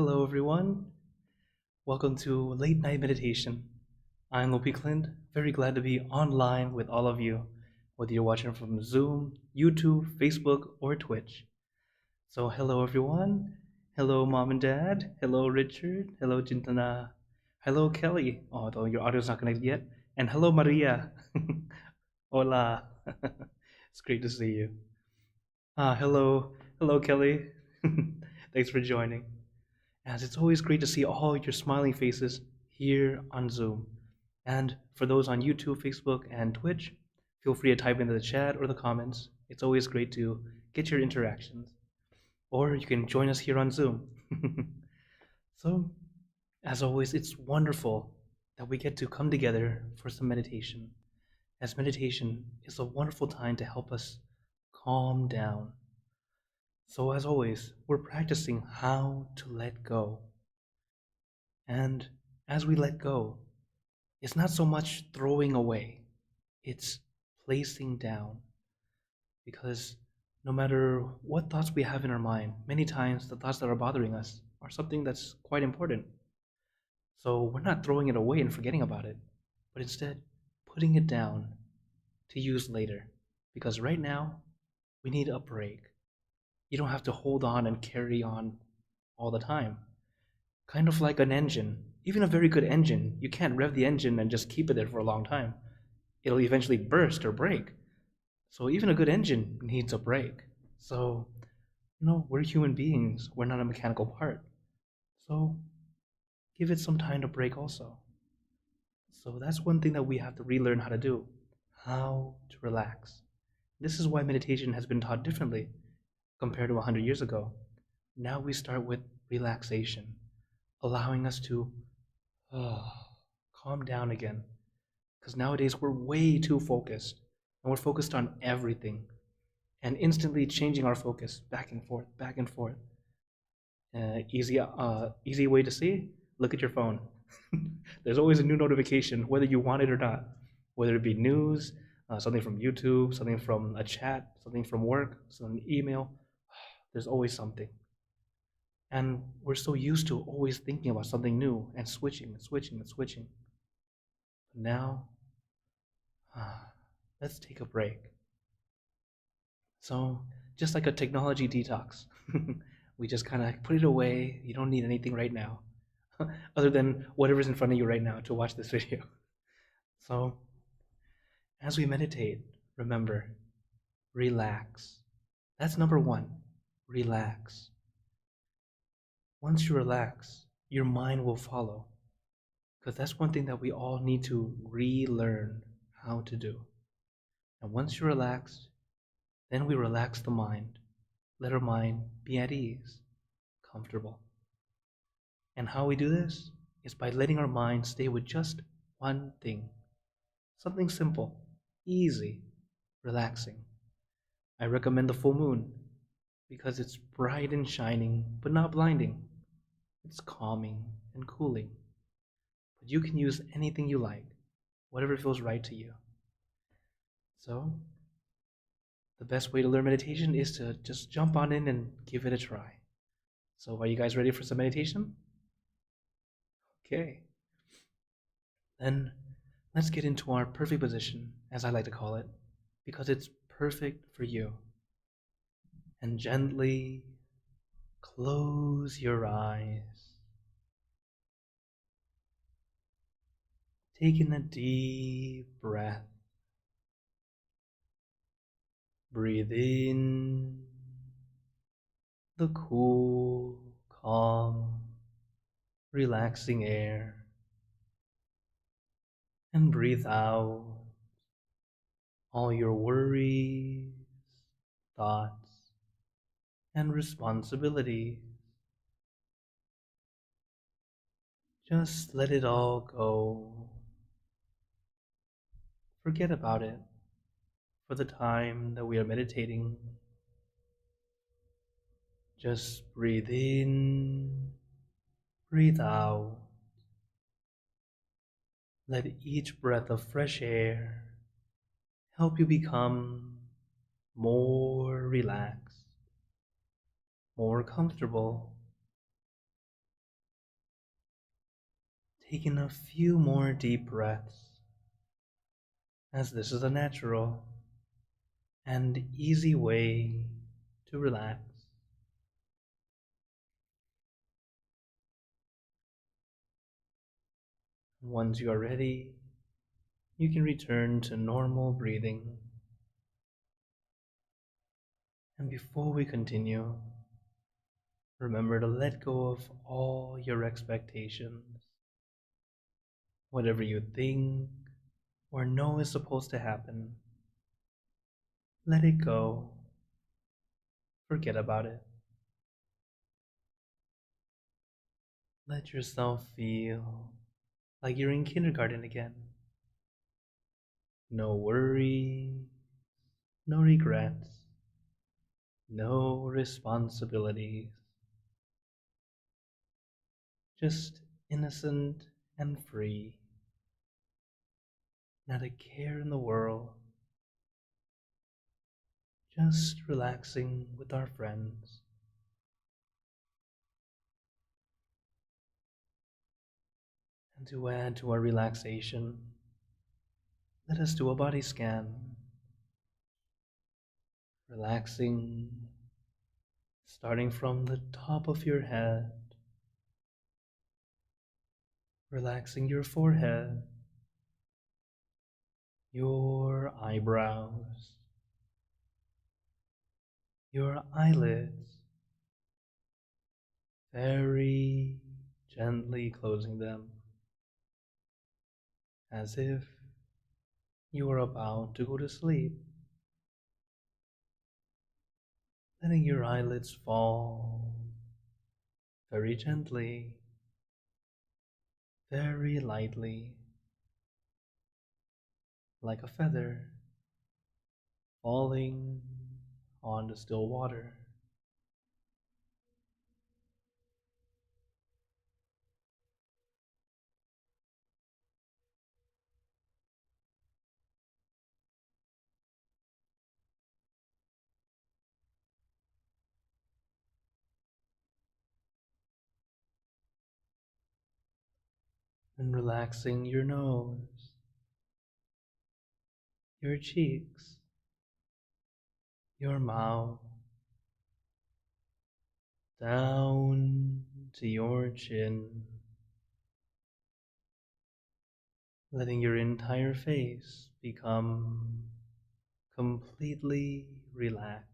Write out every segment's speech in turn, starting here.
Hello, everyone. Welcome to Late Night Meditation. I'm Klint, very glad to be online with all of you, whether you're watching from Zoom, YouTube, Facebook, or Twitch. So, hello, everyone. Hello, Mom and Dad. Hello, Richard. Hello, Jintana. Hello, Kelly. Although your audio's not connected yet. And hello, Maria. Hola. It's great to see you. Hello. Hello, Kelly. Thanks for joining. As it's always great to see all your smiling faces here on Zoom. And for those on YouTube, Facebook, and Twitch, feel free to type into the chat or the comments. It's always great to get your interactions. Or you can join us here on Zoom. So, as always, it's wonderful that we get to come together for some meditation, as meditation is a wonderful time to help us calm down. So, as always, we're practicing how to let go. And as we let go, it's not so much throwing away, it's placing down. Because no matter what thoughts we have in our mind, many times the thoughts that are bothering us are something that's quite important. So we're not throwing it away and forgetting about it, but instead putting it down to use later. Because right now, we need a break. You don't have to hold on and carry on all the time. Kind of like an engine. Even a very good engine, you can't rev the engine and just keep it there for a long time. It'll eventually burst or break. So even a good engine needs a break. So, we're human beings. We're not a mechanical part. So give it some time to break also. So that's one thing that we have to relearn how to do. How to relax. This is why meditation has been taught differently compared to 100 years ago. Now we start with relaxation, allowing us to calm down again. Because nowadays we're way too focused, and we're focused on everything, and instantly changing our focus back and forth, back and forth. Easy way to see, look at your phone. There's always a new notification, whether you want it or not, whether it be news, something from YouTube, something from a chat, something from work, some email. There's always something. And we're so used to always thinking about something new and switching and switching and switching. But now, let's take a break. So, just like a technology detox, we just kind of put it away. You don't need anything right now, other than whatever's in front of you right now to watch this video. So, as we meditate, remember, relax. That's number one, relax. Once you relax, your mind will follow. Because that's one thing that we all need to relearn how to do. And once you relax, then we relax the mind. Let our mind be at ease, comfortable. And how we do this is by letting our mind stay with just one thing. Something simple, easy, relaxing. I recommend the full moon because it's bright and shining, but not blinding. It's calming and cooling. But you can use anything you like, whatever feels right to you. So, the best way to learn meditation is to just jump on in and give it a try. So, are you guys ready for some meditation? Okay. Then, let's get into our perfect position, as I like to call it, because it's perfect for you. And gently close your eyes. Taking a deep breath. Breathe in the cool, calm, relaxing air. And breathe out all your worries, thoughts, and responsibilities. Just let it all go. Forget about it for the time that we are meditating. Just breathe in, breathe out. Let each breath of fresh air help you become more relaxed, more comfortable, taking a few more deep breaths, as this is a natural and easy way to relax. Once you are ready, you can return to normal breathing. And before we continue, remember to let go of all your expectations. Whatever you think or know is supposed to happen, let it go. Forget about it. Let yourself feel like you're in kindergarten again. No worries, no regrets, no responsibilities. Just innocent and free. Not a care in the world. Just relaxing with our friends. And to add to our relaxation, let us do a body scan. Relaxing, starting from the top of your head, relaxing your forehead, your eyebrows, your eyelids, very gently closing them, as if you are about to go to sleep. Letting your eyelids fall very gently, very lightly, like a feather falling on the still water. And relaxing your nose, your cheeks, your mouth, down to your chin, letting your entire face become completely relaxed.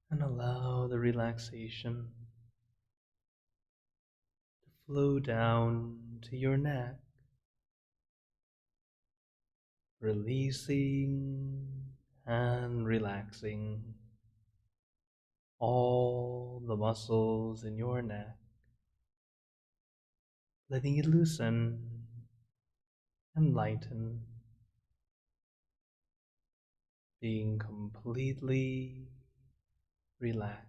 And allow the relaxation to flow down to your neck, releasing and relaxing all the muscles in your neck, letting it loosen and lighten, being completely relaxed.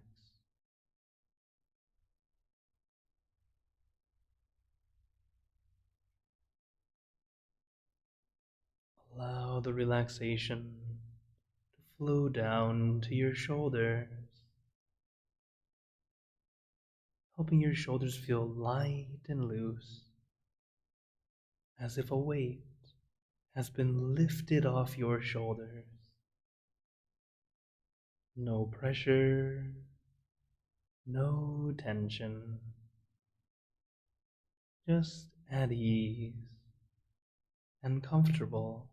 Allow the relaxation to flow down to your shoulders, helping your shoulders feel light and loose, as if a weight has been lifted off your shoulders. No pressure, no tension, just at ease and comfortable.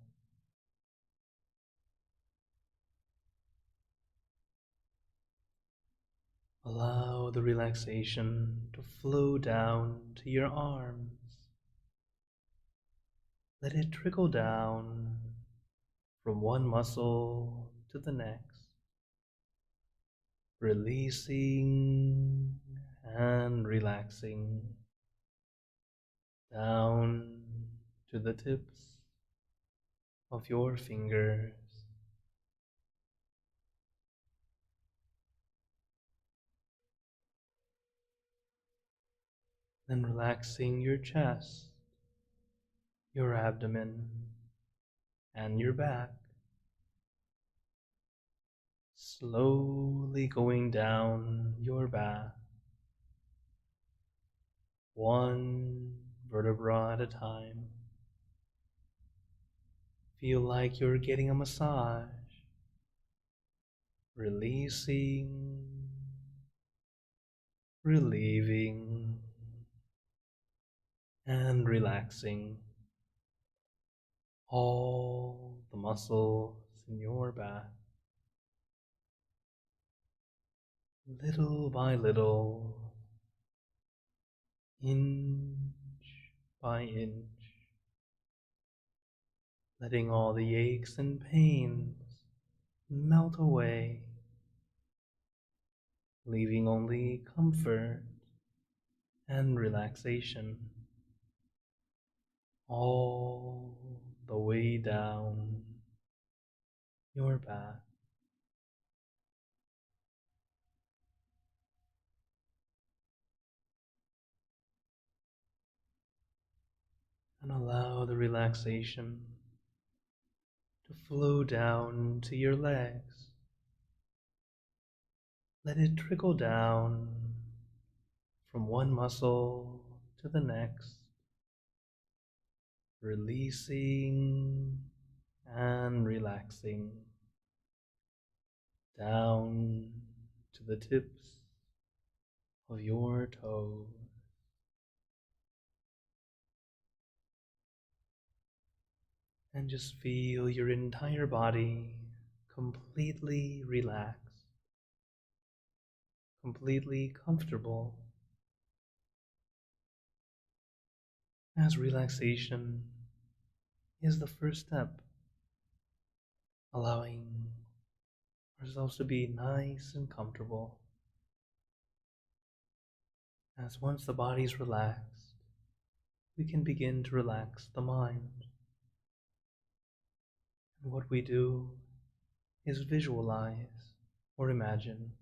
Allow the relaxation to flow down to your arms. Let it trickle down from one muscle to the next, releasing and relaxing down to the tips of your fingers. Then relaxing your chest, your abdomen, and your back, slowly going down your back, one vertebra at a time. Feel like you're getting a massage, releasing, relieving, and relaxing all the muscles in your back. Little by little, inch by inch, letting all the aches and pains melt away, leaving only comfort and relaxation all the way down your back. And allow the relaxation to flow down to your legs. Let it trickle down from one muscle to the next, releasing and relaxing down to the tips of your toes. And just feel your entire body completely relaxed, completely comfortable, as relaxation is the first step, allowing ourselves to be nice and comfortable. As once the body's relaxed, we can begin to relax the mind. And what we do is visualize or imagine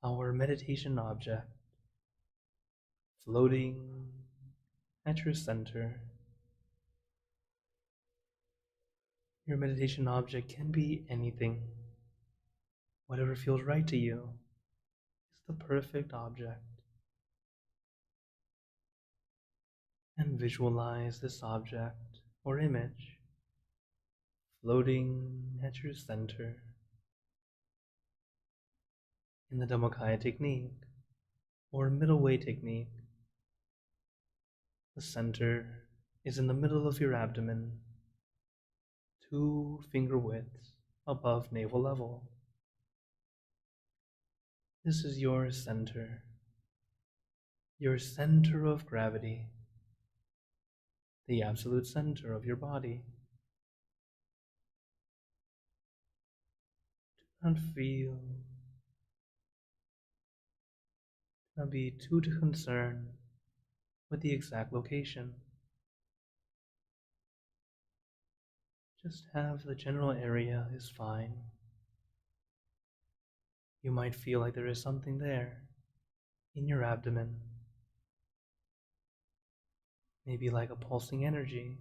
our meditation object floating at your center. Your meditation object can be anything. Whatever feels right to you is the perfect object. And visualize this object or image floating at your center. In the Dhammakai Technique or middle way technique, the center is in the middle of your abdomen, 2 finger widths above navel level. This is your center of gravity, the absolute center of your body. Do not be too concerned with the exact location. Just have the general area is fine. You might feel like there is something there in your abdomen, maybe like a pulsing energy,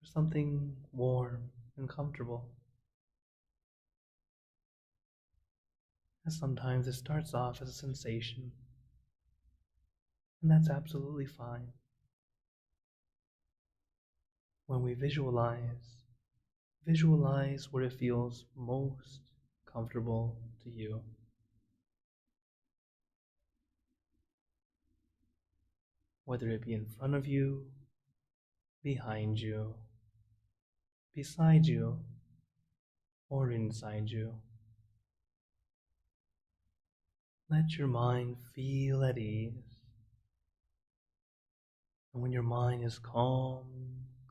or something warm and comfortable. And sometimes it starts off as a sensation, and that's absolutely fine. When we visualize where it feels most comfortable to you. Whether it be in front of you, behind you, beside you, or inside you. Let your mind feel at ease. And when your mind is calm,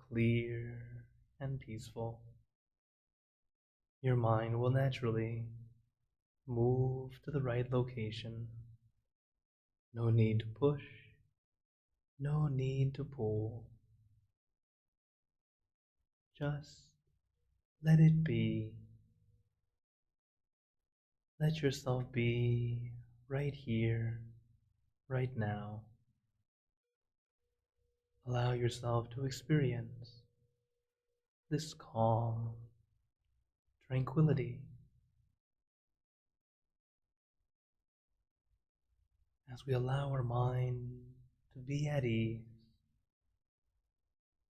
clear, and peaceful, your mind will naturally move to the right location. No need to push, no need to pull. Just let it be. Let yourself be right here, right now. Allow yourself to experience this calm, tranquility. As we allow our mind to be at ease,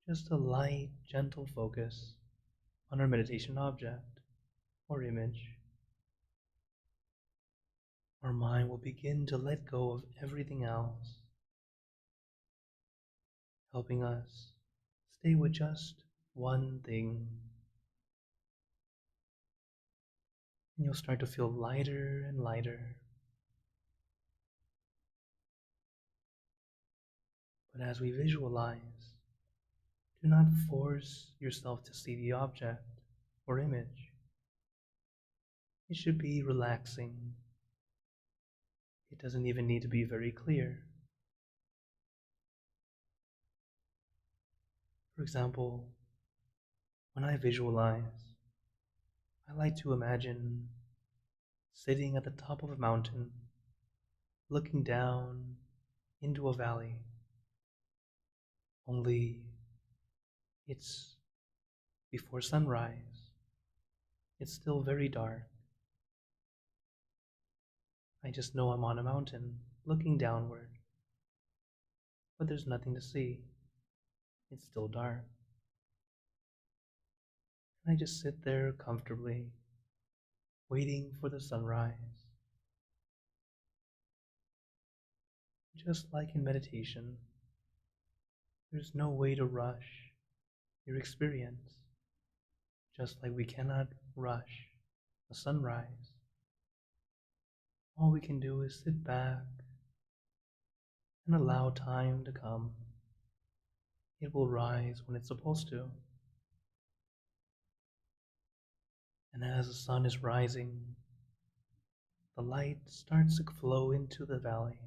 just a light, gentle focus on our meditation object or image, our mind will begin to let go of everything else, helping us stay with just one thing. And you'll start to feel lighter and lighter. But as we visualize, do not force yourself to see the object or image. It should be relaxing. It doesn't even need to be very clear. For example, when I visualize, I like to imagine sitting at the top of a mountain, looking down into a valley. Only it's before sunrise. It's still very dark. I just know I'm on a mountain, looking downward. But there's nothing to see. It's still dark. And I just sit there comfortably, waiting for the sunrise. Just like in meditation, there's no way to rush your experience, just like we cannot rush a sunrise. All we can do is sit back and allow time to come. It will rise when it's supposed to. And as the sun is rising, the light starts to flow into the valley,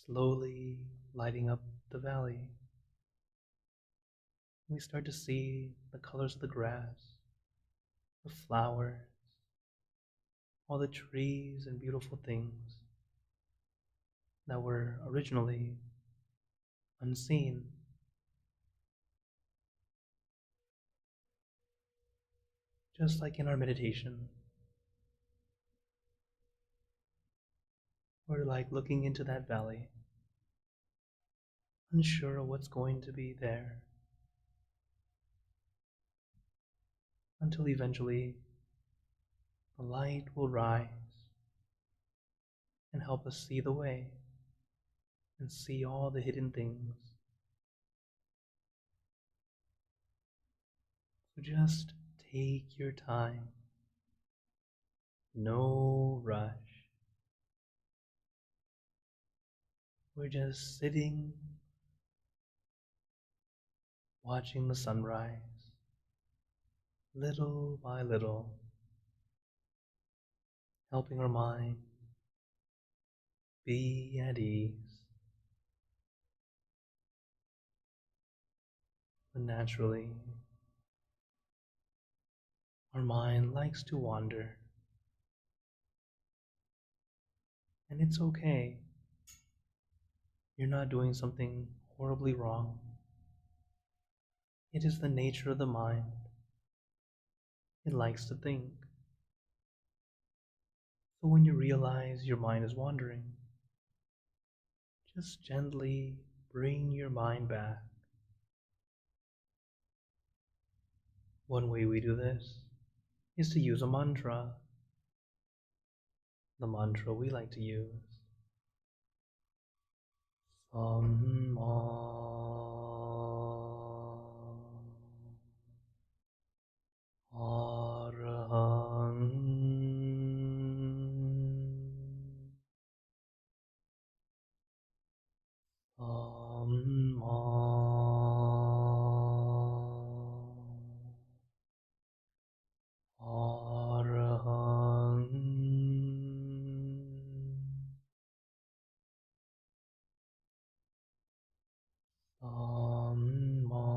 slowly lighting up the valley. We start to see the colors of the grass, the flowers, all the trees and beautiful things that were originally unseen. Just like in our meditation, we're like looking into that valley, unsure of what's going to be there, until eventually the light will rise and help us see the way and see all the hidden things. So just take your time. No rush. We're just sitting, watching the sunrise, little by little, helping our mind be at ease. But naturally, our mind likes to wander. And it's okay. You're not doing something horribly wrong. It is the nature of the mind. It likes to think. So when you realize your mind is wandering, just gently bring your mind back. One way we do this is to use a mantra. The mantra we like to use. Samma Arahant. Samma Arahant. Samma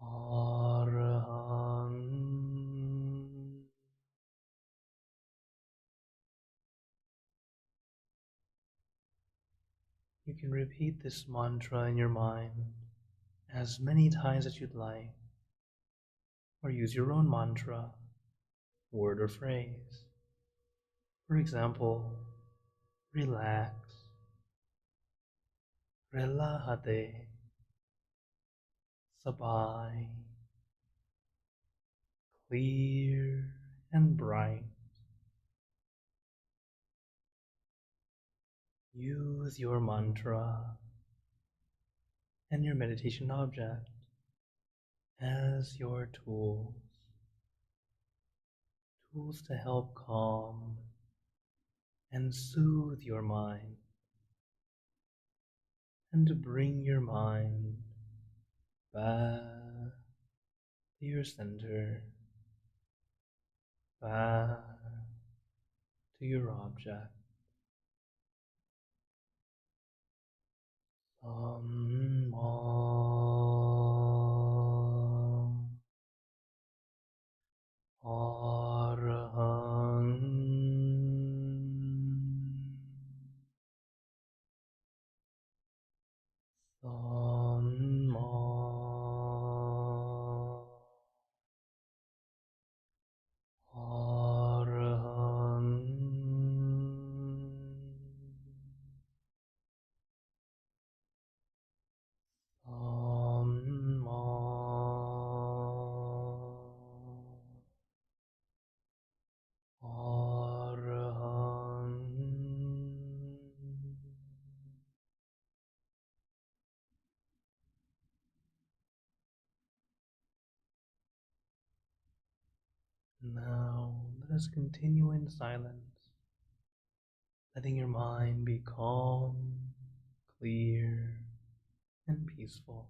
Arahant. You can repeat this mantra in your mind as many times as you'd like, or use your own mantra, word, or phrase. For example, relax, relájate, sabay, clear and bright. Use your mantra and your meditation object as your tools to help calm and soothe your mind, and to bring your mind back to your center, back to your object. Samma Arahang Samma Arahang Samma Arahang. Now let us continue in silence, letting your mind be calm, clear, and peaceful.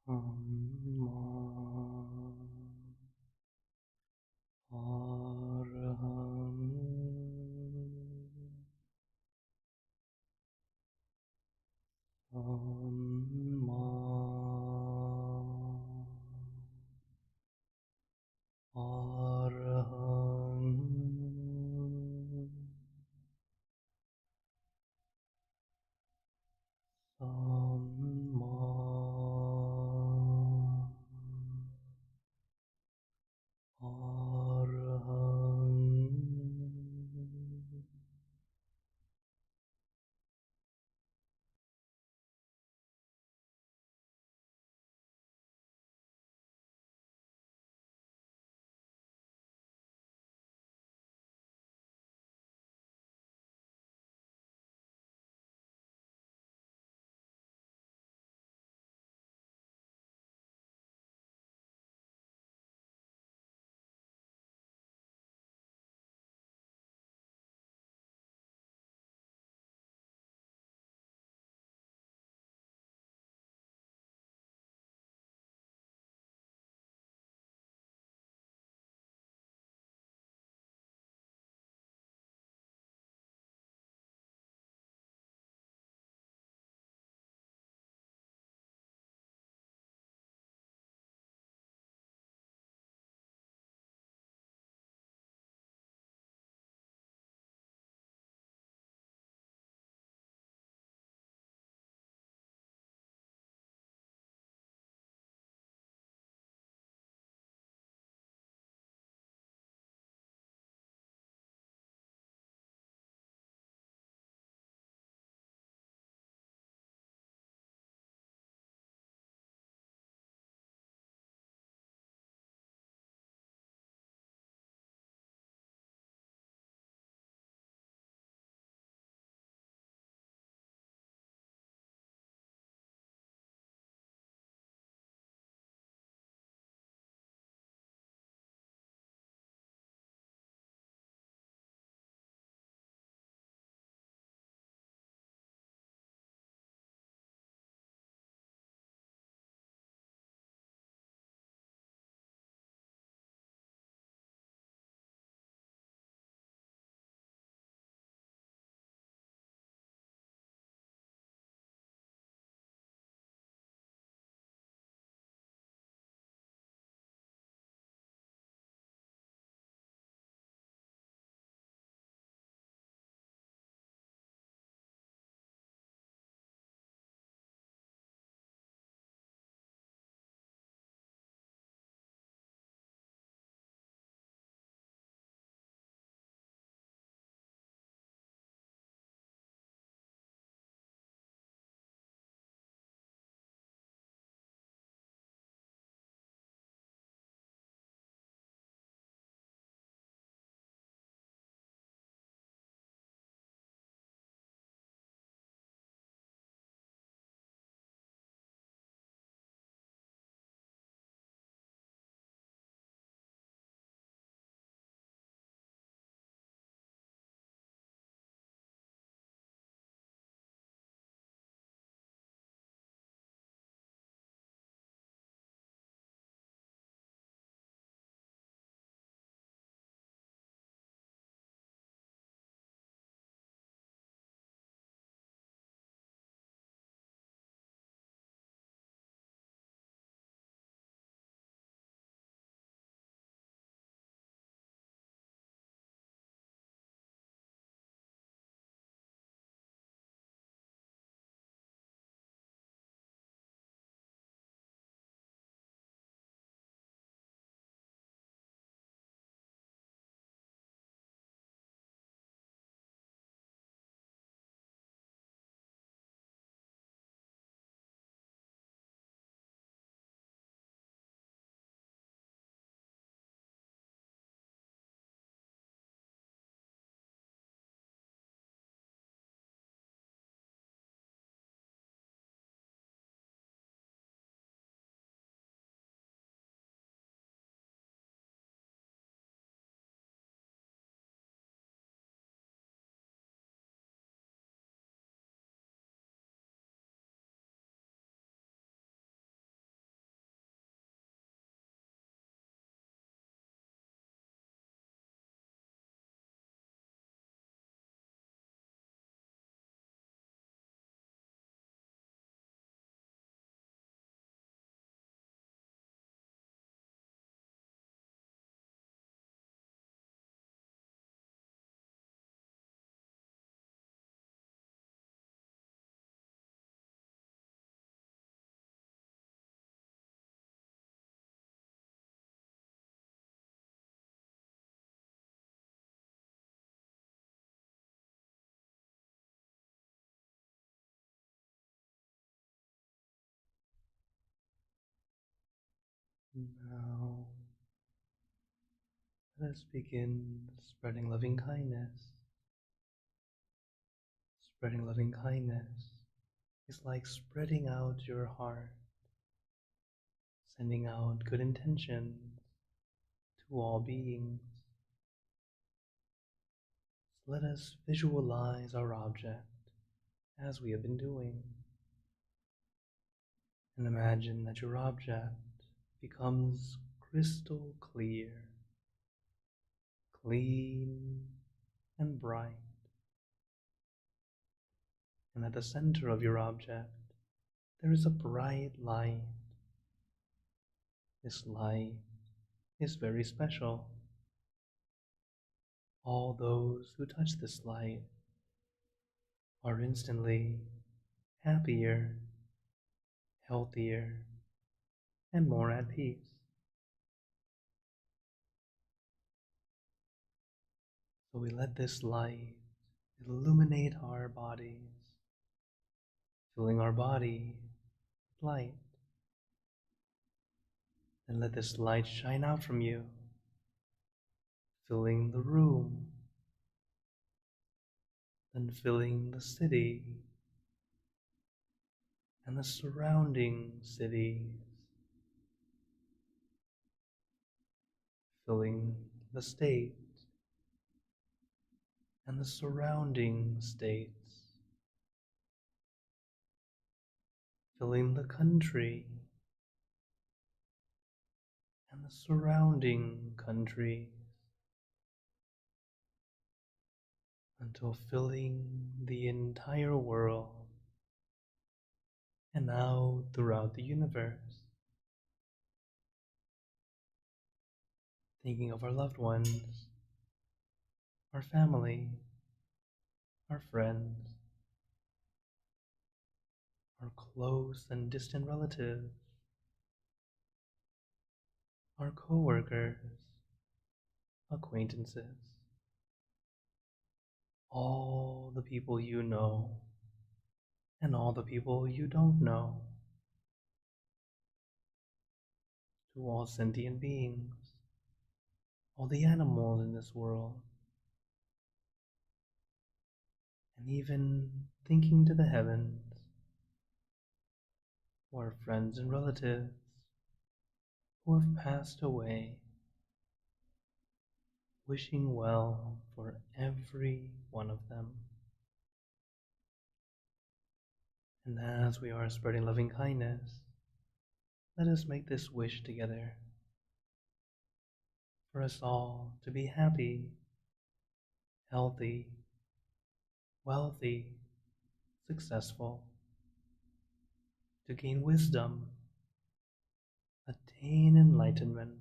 Samma Araham Samma Araham Samma Now, let us begin spreading loving kindness. Spreading loving kindness is like spreading out your heart, sending out good intentions to all beings. So let us visualize our object as we have been doing, and imagine that your object becomes crystal clear, clean and bright. And at the center of your object, there is a bright light. This light is very special. All those who touch this light are instantly happier, healthier, and more at peace. So we let this light illuminate our bodies, filling our body with light. And let this light shine out from you, filling the room, then filling the city and the surrounding cities, filling the state and the surrounding states, filling the country and the surrounding countries, until filling the entire world and out throughout the universe. Thinking of our loved ones, our family, our friends, our close and distant relatives, our co-workers, acquaintances, all the people you know and all the people you don't know, to all sentient beings, all the animals in this world, and even thinking to the heavens, to our friends and relatives who have passed away, wishing well for every one of them. And as we are spreading loving kindness, let us make this wish together, for us all to be happy, healthy, wealthy, successful, to gain wisdom, attain enlightenment,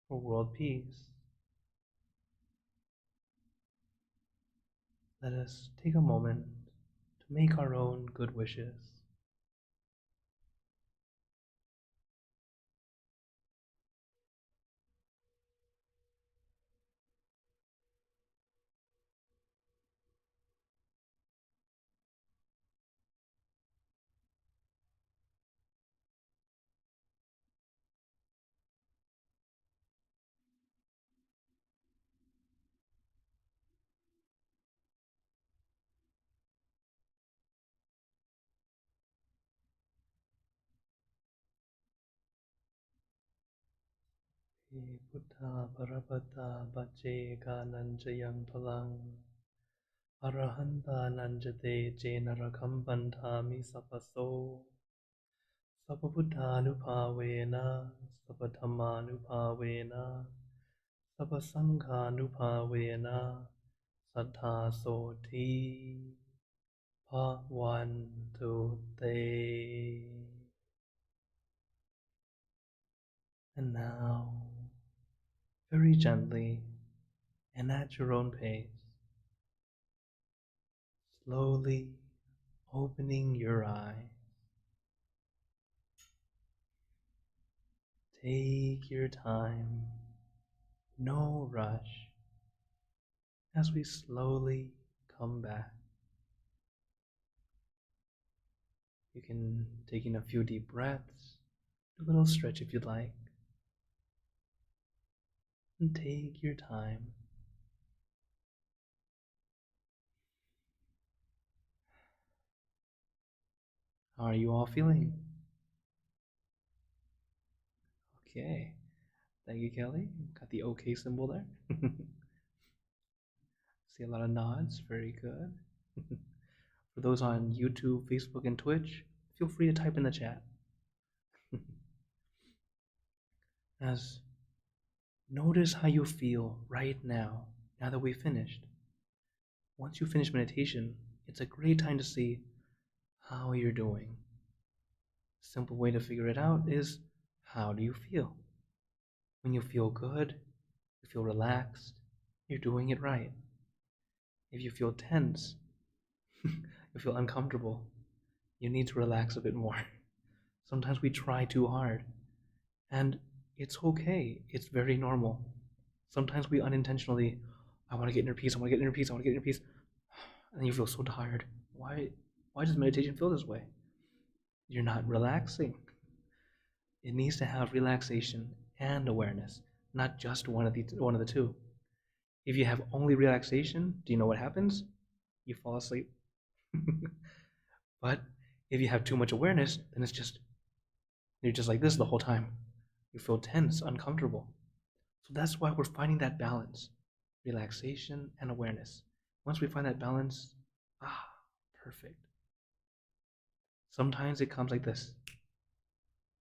for world peace. Let us take a moment to make our own good wishes. Buddha Parapata Bache Gananjayang Palang Arahanta Nanjate Jenarakambanthami Sapaso Sapabuddhanupavena Sapadhammanupavena Sapasanghanupavena Sattha Soti Bhavantu Te. And now, very gently and at your own pace, slowly opening your eyes. Take your time, no rush, as we slowly come back. You can take in a few deep breaths, do a little stretch if you'd like, and take your time. How are you all feeling? Okay. Thank you, Kelly. Got the OK symbol there. See a lot of nods. Very good. For those on YouTube, Facebook, and Twitch, feel free to type in the chat. As notice how you feel right now, now that we've finished. Once you finish meditation, it's a great time to see how you're doing. Simple way to figure it out is, how do you feel? When you feel good, you feel relaxed, you're doing it right. If you feel tense, you feel uncomfortable, you need to relax a bit more. Sometimes we try too hard, and it's okay. It's very normal. Sometimes we unintentionally, I want to get inner peace, I want to get inner peace, I want to get inner peace, and you feel so tired. Why does meditation feel this way? You're not relaxing. It needs to have relaxation and awareness, not just one of the two. If you have only relaxation, do you know what happens? You fall asleep. But if you have too much awareness, then you're just like this the whole time. You feel tense, uncomfortable. So that's why we're finding that balance, relaxation and awareness. Once we find that balance, perfect. Sometimes it comes like this,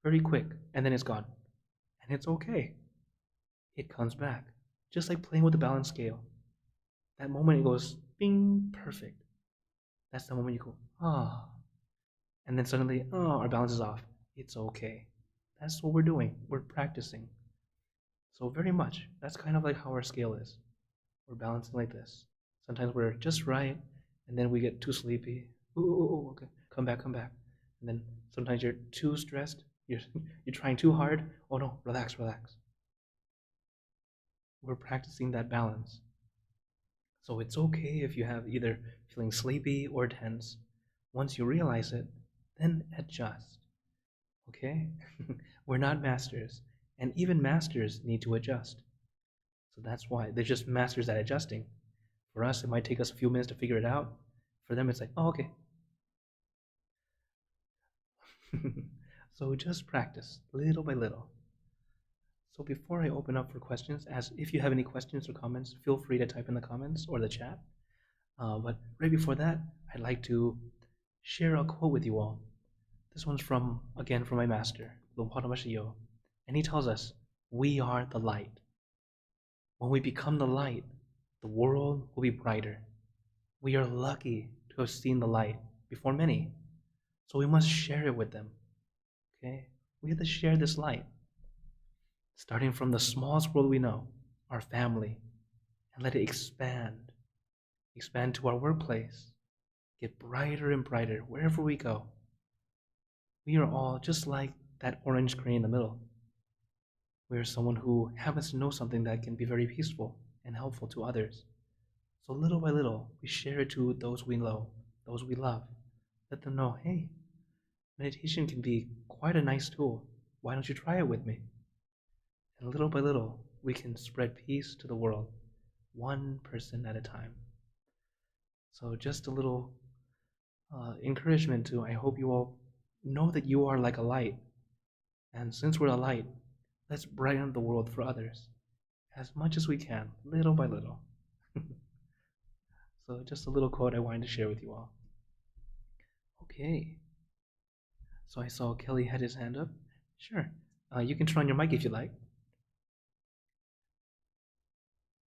very quick, and then it's gone. And it's okay. It comes back, just like playing with the balance scale. That moment it goes, bing, perfect. That's the moment you go, and then suddenly, our balance is off. It's okay. That's what we're doing. We're practicing. So very much, that's kind of like how our scale is. We're balancing like this. Sometimes we're just right, and then we get too sleepy. Okay, come back. And then sometimes you're too stressed. You're trying too hard. Oh no, relax. We're practicing that balance. So it's okay if you have either feeling sleepy or tense. Once you realize it, then adjust. Okay? We're not masters, and even masters need to adjust. So that's why they're just masters at adjusting. For us, it might take us a few minutes to figure it out. For them, it's like, okay. So just practice, little by little. So before I open up for questions, as if you have any questions or comments, feel free to type in the comments or the chat. But right before that, I'd like to share a quote with you all. This one's from my master, Lumpata Mashiyo, and he tells us, we are the light. When we become the light, the world will be brighter. We are lucky to have seen the light before many, so we must share it with them. Okay? We have to share this light, starting from the smallest world we know, our family, and let it expand to our workplace, get brighter and brighter wherever we go. We are all just like that orange crane in the middle. We are someone who happens to know something that can be very peaceful and helpful to others. So little by little, we share it to those we know, those we love. Let them know, hey, meditation can be quite a nice tool. Why don't you try it with me? And little by little, we can spread peace to the world, one person at a time. So just a little encouragement to, I hope you all know that you are like a light. And since we're a light, let's brighten the world for others as much as we can, little by little. So just a little quote I wanted to share with you all. Okay. So I saw Kelly had his hand up. Sure. You can turn on your mic if you like.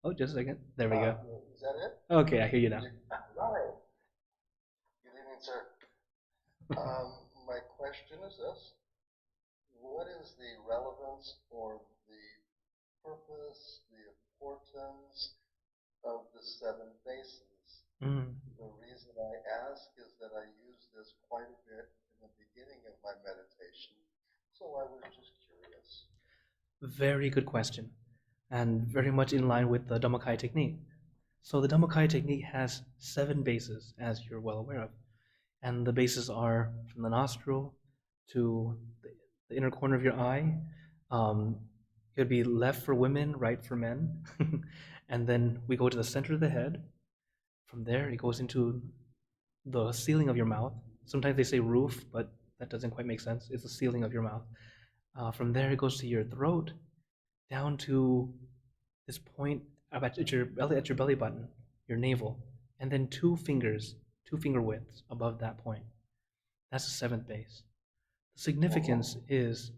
Oh, just a second. There we go. Is that it? Okay, I hear you now. Right. Good evening, sir. My question is this. What is the relevance or the purpose, the importance of the 7 bases? The reason I ask is that I use this quite a bit in the beginning of my meditation, so I was just curious. Very good question, and very much in line with the Dhammakai Technique. So the Dhammakai Technique has 7 bases, as you're well aware of. And the bases are from the nostril to the inner corner of your eye. It would be left for women, right for men. And then we go to the center of the head. From there, it goes into the ceiling of your mouth. Sometimes they say roof, but that doesn't quite make sense. It's the ceiling of your mouth. From there, it goes to your throat, down to this point at your belly button, your navel, and then two finger widths above that point. That's the seventh base. The significance is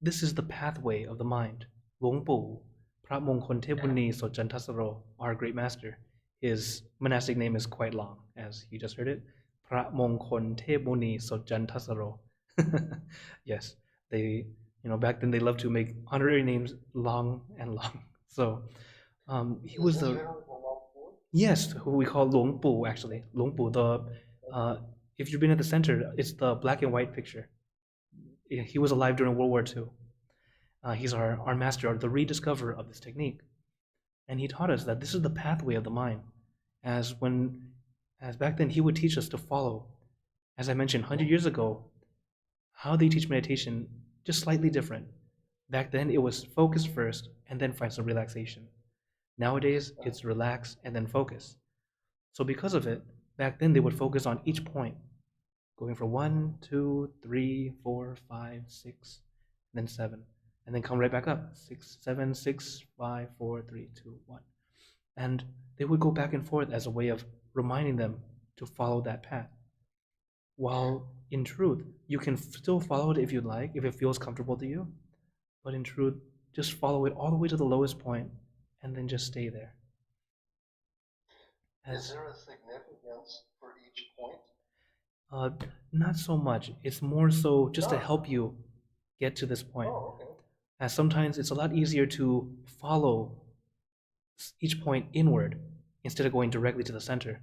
this is the pathway of the mind. Luang Pu, Prat Mongkol Tebuni Sojantasaro, our great master, his monastic name is quite long, as you just heard it. Prat Mongkol Tebuni Sojantasaro. Yes, they, back then they loved to make honorary names long and long. So he was the yes, who we call Luang Pu actually. Luang Pu. If you've been at the center, it's the black and white picture. He was alive during World War II. He's our master, the rediscoverer of this technique. And he taught us that this is the pathway of the mind. As back then he would teach us to follow. As I mentioned 100 years ago, how they teach meditation, just slightly different. Back then it was focus first and then find some relaxation. Nowadays it's relax and then focus. So because of it, back then they would focus on each point, going for 1, 2, 3, 4, 5, 6, then 7, and then come right back up. 6, 7, 6, 5, 4, 3, 2, 1. And they would go back and forth as a way of reminding them to follow that path. While in truth, you can still follow it if you'd like, if it feels comfortable to you. But in truth, just follow it all the way to the lowest point and then just stay there. Is there a significance for each point? Not so much. It's more so just to help you get to this point. Oh, okay. As sometimes it's a lot easier to follow each point inward instead of going directly to the center.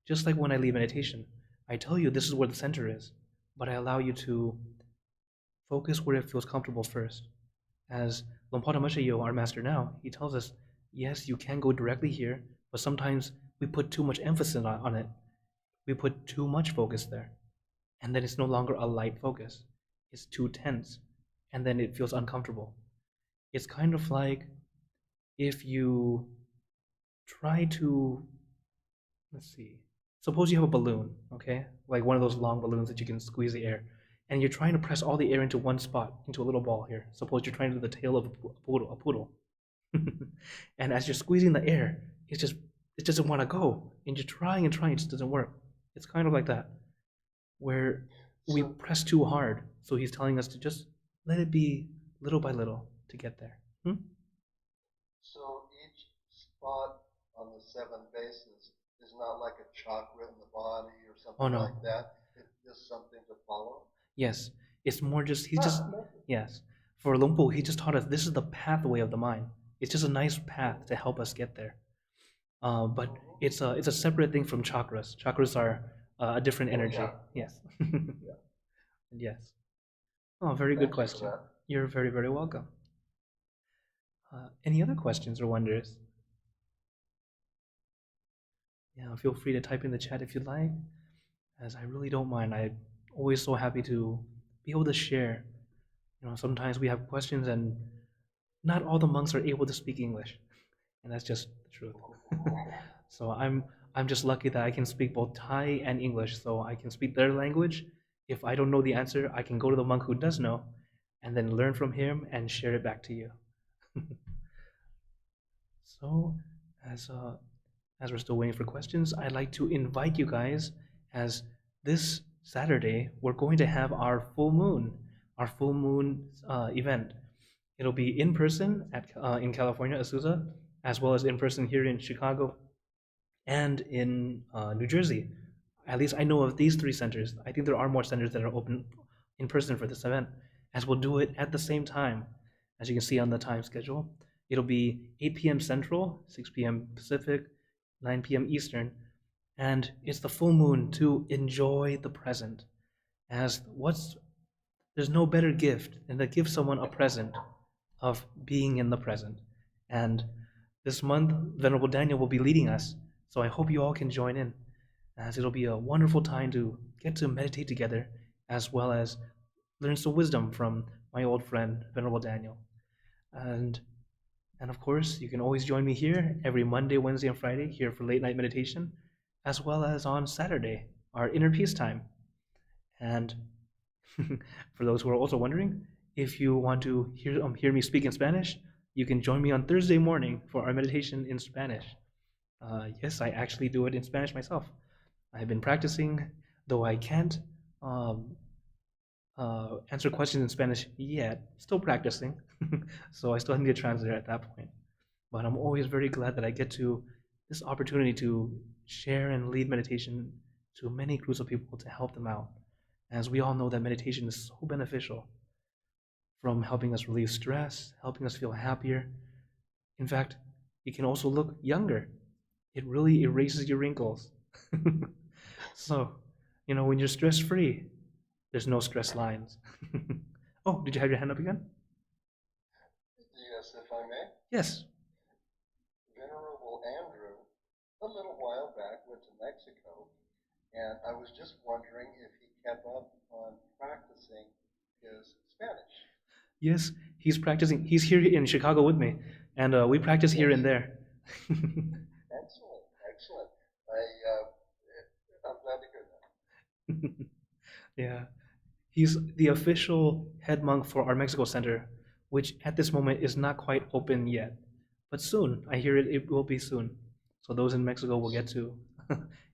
Just like when I lead meditation, I tell you this is where the center is, but I allow you to focus where it feels comfortable first. As Lompada Mashayo, our master now, he tells us, yes, you can go directly here, but sometimes we put too much emphasis on it. We put too much focus there. And then it's no longer a light focus. It's too tense. And then it feels uncomfortable. It's kind of like if you try to, let's see, suppose you have a balloon, okay? Like one of those long balloons that you can squeeze the air. And you're trying to press all the air into one spot, into a little ball here. Suppose you're trying to do the tail of a poodle. And as you're squeezing the air, it doesn't want to go. And you're trying and trying, it just doesn't work. It's kind of like that, where we press too hard. So he's telling us to just let it be little by little to get there. So each spot on the 7 bases is not like a chakra in the body or something like that. It's just something to follow. Yes, it's more just, yes. For Luang Pu, he just taught us this is the pathway of the mind. It's just a nice path to help us get there. But it's a separate thing from chakras. Chakras are a different energy. Yes. Yes. Oh, very good question. You're very, very welcome. Any other questions or wonders? Yeah, feel free to type in the chat if you'd like, as I really don't mind. I'm always so happy to be able to share. Sometimes we have questions and not all the monks are able to speak English, and that's just the truth. So I'm just lucky that I can speak both Thai and English, so I can speak their language. If I don't know the answer, I can go to the monk who does know, and then learn from him and share it back to you. So, as we're still waiting for questions, I'd like to invite you guys, as this Saturday we're going to have our full moon event. It'll be in person in California, Azusa, as well as in person here in Chicago and in New Jersey. At least I know of these 3 centers. I think there are more centers that are open in person for this event, as we'll do it at the same time. As you can see on the time schedule, it'll be 8 p.m. Central, 6 p.m. Pacific, 9 p.m. Eastern, and it's the full moon to enjoy the present. There's no better gift than to give someone a present of being in the present. And this month, Venerable Daniel will be leading us, so I hope you all can join in. as it'll be a wonderful time to get to meditate together as well as learn some wisdom from my old friend, Venerable Daniel. And and of course, you can always join me here every Monday, Wednesday, and Friday here for late night meditation, as well as on Saturday, our inner peace time. And for those who are also wondering, if you want to hear me speak in Spanish, you can join me on Thursday morning for our meditation in Spanish. Yes, I actually do it in Spanish myself. I've been practicing, though I can't um, answer questions in Spanish yet. Still practicing, so I still need a translator at that point. But I'm always very glad that I get to this opportunity to share and lead meditation to many groups of people to help them out. As we all know that meditation is so beneficial, from helping us relieve stress, helping us feel happier. In fact, it can also look younger. It really erases your wrinkles. So, when you're stress free, there's no stress lines. Oh, did you have your hand up again? Yes, if I may. Yes. Venerable Andrew, a little while back, went to Mexico, and I was just wondering if he kept up on practicing his Spanish. Yes, he's practicing. He's here in Chicago with me, and we practice here and there. Excellent, excellent. I'm glad to hear that. Yeah, he's the official head monk for our Mexico Center, which at this moment is not quite open yet, but soon. I hear it will be soon. So those in Mexico will get to.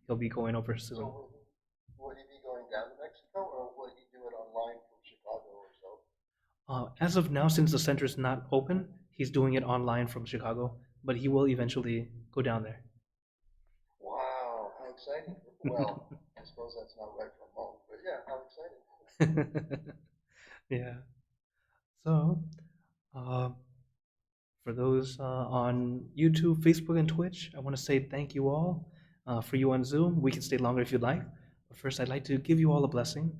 He'll be going over soon. So would he be going down to Mexico, or would he do it online from Chicago or so? As of now, since the center is not open, he's doing it online from Chicago, but he will eventually go down there. Wow, how exciting. Well, I suppose that's not right for a monk, but yeah, how exciting. Yeah. So, uh, for those on YouTube, Facebook, and Twitch, I want to say thank you all. For you on Zoom, we can stay longer if you'd like. But first, I'd like to give you all a blessing.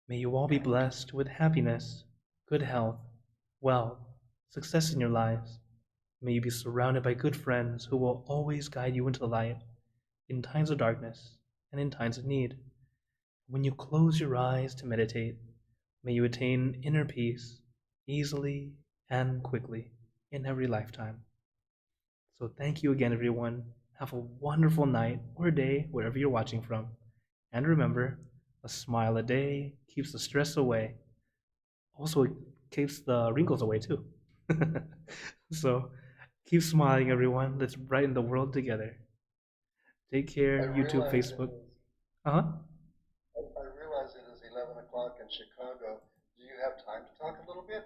May you all be blessed with happiness, good health, wealth, success in your lives. May you be surrounded by good friends who will always guide you into the light in times of darkness and in times of need. When you close your eyes to meditate, may you attain inner peace easily and quickly in every lifetime. So thank you again, everyone. Have a wonderful night or day wherever you're watching from. And remember, a smile a day keeps the stress away. Also, it keeps the wrinkles away too. So keep smiling, everyone. Let's brighten the world together. Take care, YouTube, Facebook. Uh huh. I realize it is 11 o'clock in Chicago. Do you have time to talk a little bit?